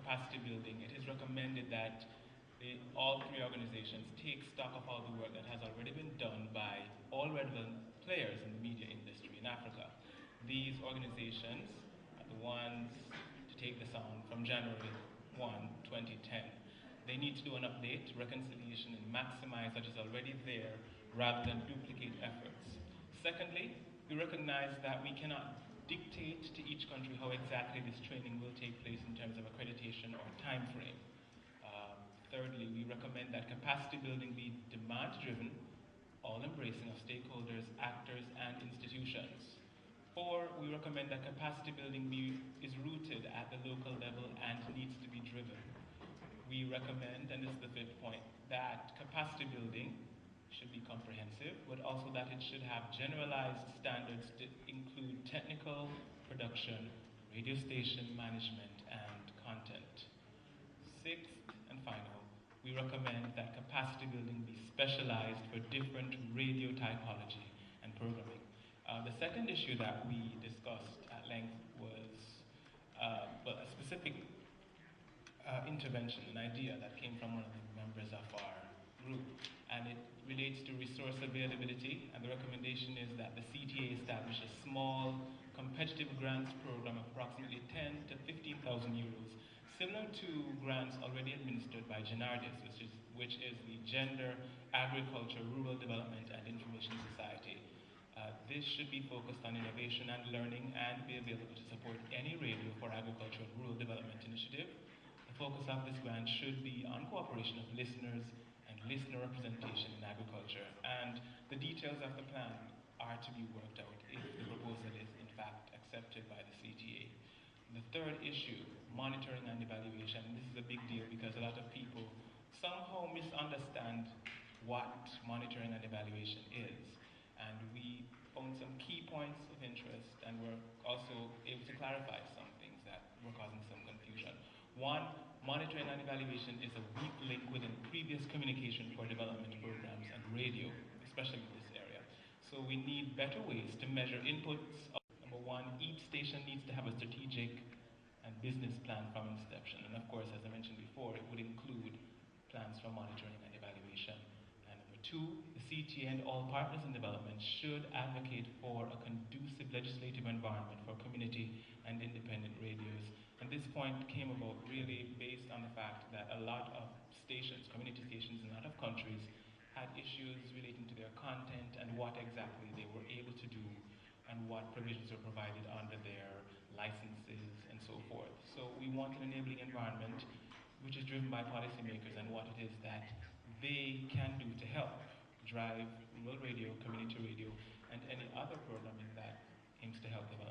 capacity building, it is recommended that all three organizations take stock of all the work that has already been done by all relevant players in the media industry in Africa. These organizations are the ones to take this on from January 1, 2010. They need to do an update, reconciliation, and maximize what is already there rather than duplicate efforts. Secondly, we recognize that we cannot dictate to each country how exactly this training will take place in terms of accreditation or time frame. Thirdly, we recommend that capacity building be demand-driven, all-embracing of stakeholders, actors, and institutions. Four, we recommend that capacity building is rooted at the local level and needs to be driven. We recommend, and this is the fifth point, that capacity building should be comprehensive, but also that it should have generalized standards to include technical, production, radio station management, and content. Sixth and final, we recommend that capacity building be specialized for different radio typology and programming. The second issue that we discussed at length was a specific intervention, an idea that came from one of the members of our group, and it relates to resource availability, and the recommendation is that the CTA establish a small competitive grants program of approximately 10 to 15,000 euros, similar to grants already administered by Genardis, which is the Gender, Agriculture, Rural Development and Information Society. This should be focused on innovation and learning and be available to support any radio for agriculture and rural development initiative. The focus of this grant should be on cooperation of listeners and listener representation in agriculture. And the details of the plan are to be worked out if the proposal is in fact accepted by the CTA. The third issue, monitoring and evaluation. This is a big deal because a lot of people somehow misunderstand what monitoring and evaluation is. And we found some key points of interest, and we're also able to clarify some things that were causing some confusion. One, monitoring and evaluation is a weak link within previous communication for development programs and radio, especially in this area. So we need better ways to measure inputs. Number one, each station needs to have a strategic and business plan from inception. And of course, as I mentioned before, it would include plans for monitoring and evaluation. And number two, the CTA and all partners in development should advocate for a conducive legislative environment for community and independent radios. And this point came about really based on the fact that a lot of stations, community stations in a lot of countries, had issues relating to their content and what exactly they were able to do and what provisions were provided under their licenses and so forth. So we want an enabling environment which is driven by policymakers and what it is that they can do to help drive rural radio, community radio, and any other programming that aims to help develop